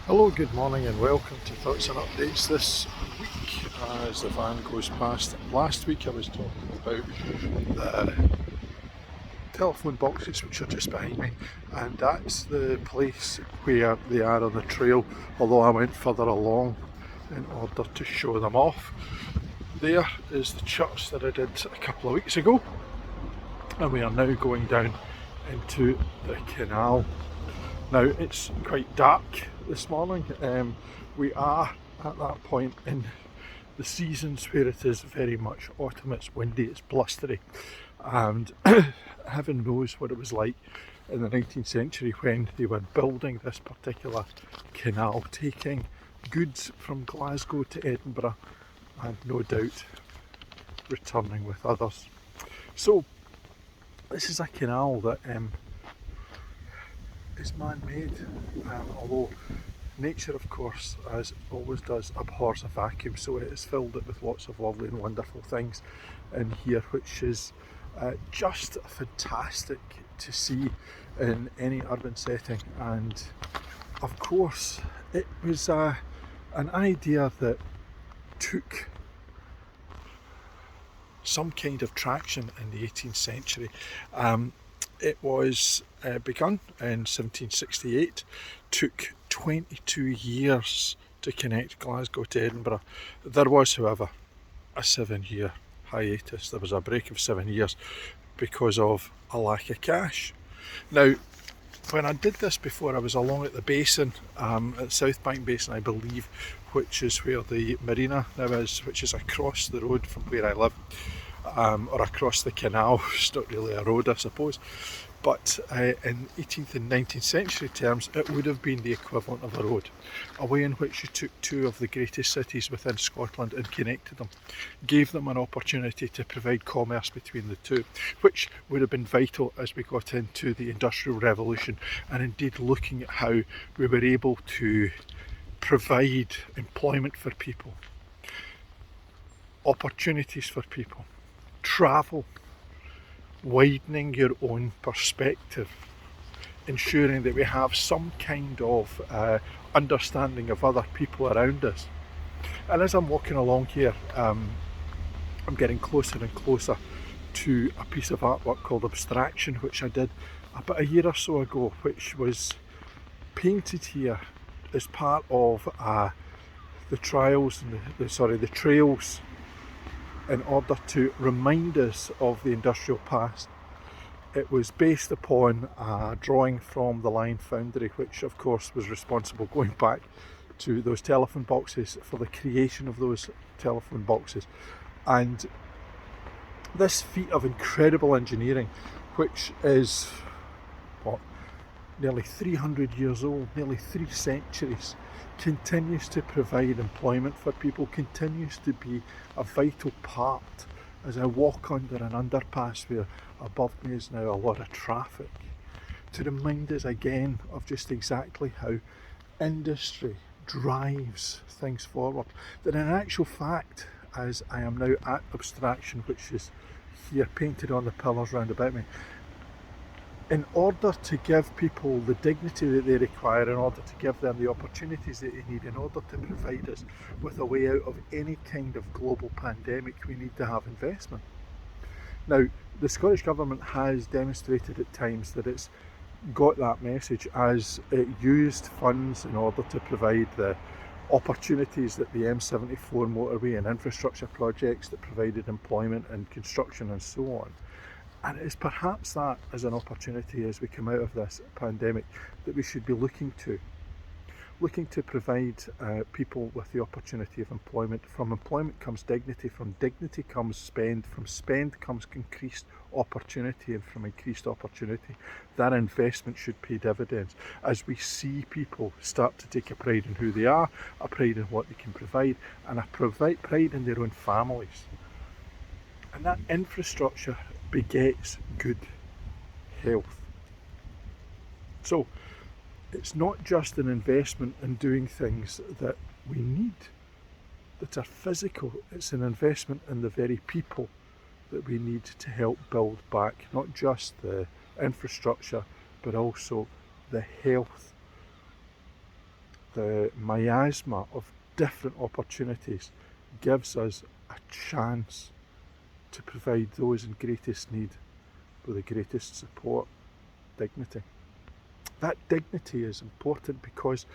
Hello, good morning and welcome to Thoughts and Updates this week as the van goes past. Last week I was talking about the telephone boxes which are just behind me, and that's the place where they are on the trail, although I went further along in order to show them off. There is the church that I did a couple of weeks ago, and we are now going down into the canal. Now it's quite dark this morning. We are at that point in the seasons where it is very much autumn, it's windy, it's blustery, and heaven knows what it was like in the 19th century when they were building this particular canal, taking goods from Glasgow to Edinburgh and no doubt returning with others. So this is a canal that is man-made, although nature, of course, as always does, abhors a vacuum, so it has filled it with lots of lovely and wonderful things in here, which is just fantastic to see in any urban setting. And of course it was an idea that took some kind of traction in the 18th century. It was begun in 1768, took 22 years to connect Glasgow to Edinburgh. There was, however, a 7-year hiatus. There was a break of 7 years because of a lack of cash. Now, when I did this before, I was along at the basin, at South Bank Basin, I believe, which is where the marina now is, which is across the road from where I live, or across the canal. It's not really a road, I suppose, but in 18th and 19th century terms it would have been the equivalent of a road, a way in which you took two of the greatest cities within Scotland and connected them, gave them an opportunity to provide commerce between the two, which would have been vital as we got into the Industrial Revolution, and indeed looking at how we were able to provide employment for people, opportunities for people, travel, widening your own perspective, ensuring that we have some kind of understanding of other people around us. And as I'm walking along here, I'm getting closer and closer to a piece of artwork called Abstraction, which I did about a year or so ago, which was painted here as part of the trials and the trails, in order to remind us of the industrial past. It was based upon a drawing from the Lion Foundry, which of course was responsible, going back to those telephone boxes, for the creation of those telephone boxes. And this feat of incredible engineering, which is nearly 300 years old, nearly 3 centuries, continues to provide employment for people, continues to be a vital part. As I walk under an underpass where above me is now a lot of traffic, to remind us again of just exactly how industry drives things forward. That in actual fact, as I am now at Abstraction, which is here painted on the pillars round about me, in order to give people the dignity that they require, in order to give them the opportunities that they need, in order to provide us with a way out of any kind of global pandemic, we need to have investment. Now, the Scottish Government has demonstrated at times that it's got that message, as it used funds in order to provide the opportunities that the M74 motorway and infrastructure projects that provided employment and construction and so on. And it is perhaps that as an opportunity as we come out of this pandemic that we should be looking to provide people with the opportunity of employment. From employment comes dignity, from dignity comes spend, from spend comes increased opportunity, and from increased opportunity, that investment should pay dividends as we see people start to take a pride in who they are, a pride in what they can provide, and a pride in their own families. And that infrastructure begets good health. So it's not just an investment in doing things that we need, that are physical, it's an investment in the very people that we need to help build back not just the infrastructure but also the health the miasma of different opportunities gives us a chance to provide those in greatest need with the greatest support, dignity. That dignity is important because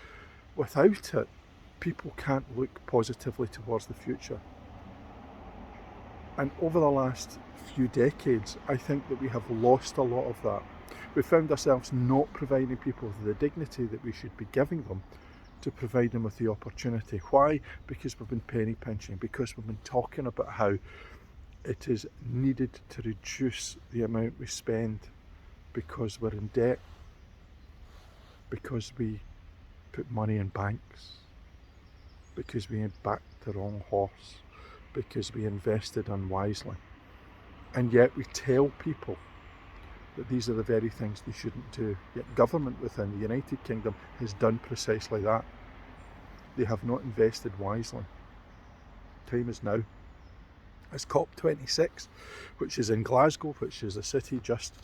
without it, people can't look positively towards the future. And over the last few decades, I think that we have lost a lot of that. We found ourselves not providing people with the dignity that we should be giving them to provide them with the opportunity. Why? Because we've been penny pinching, because we've been talking about how it is needed to reduce the amount we spend because we're in debt, because we put money in banks, because we backed the wrong horse, because we invested unwisely. And yet we tell people that these are the very things they shouldn't do. Yet government within the United Kingdom has done precisely that. They have not invested wisely. Time is now. It's COP26, which is in Glasgow, which is a city just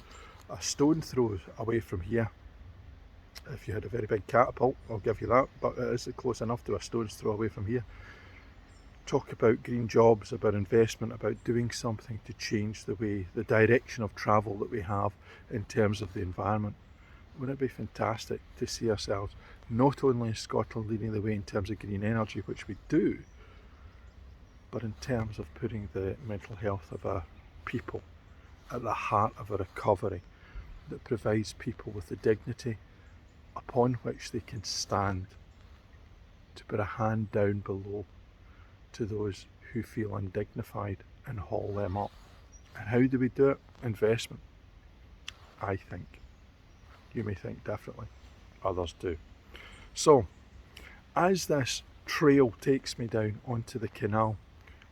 a stone throw away from here. If you had a very big catapult, I'll give you that, but it is close enough to a stone's throw away from here. Talk about green jobs, about investment, about doing something to change the direction of travel that we have in terms of the environment. Wouldn't it be fantastic to see ourselves not only in Scotland leading the way in terms of green energy, which we do, but in terms of putting the mental health of our people at the heart of a recovery that provides people with the dignity upon which they can stand to put a hand down below to those who feel undignified and haul them up. And how do we do it? Investment, I think. You may think differently, others do. So, as this trail takes me down onto the canal,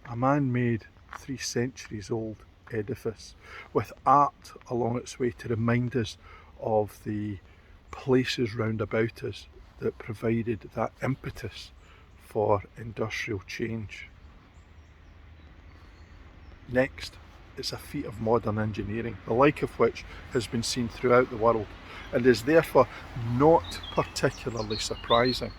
a man-made 3 centuries old edifice with art along its way to remind us of the places round about us that provided that impetus for industrial change. Next, it's a feat of modern engineering, the like of which has been seen throughout the world and is therefore not particularly surprising.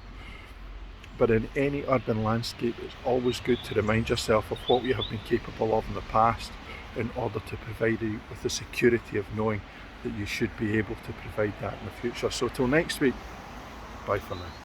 But in any urban landscape, it's always good to remind yourself of what we have been capable of in the past in order to provide you with the security of knowing that you should be able to provide that in the future. So till next week, bye for now.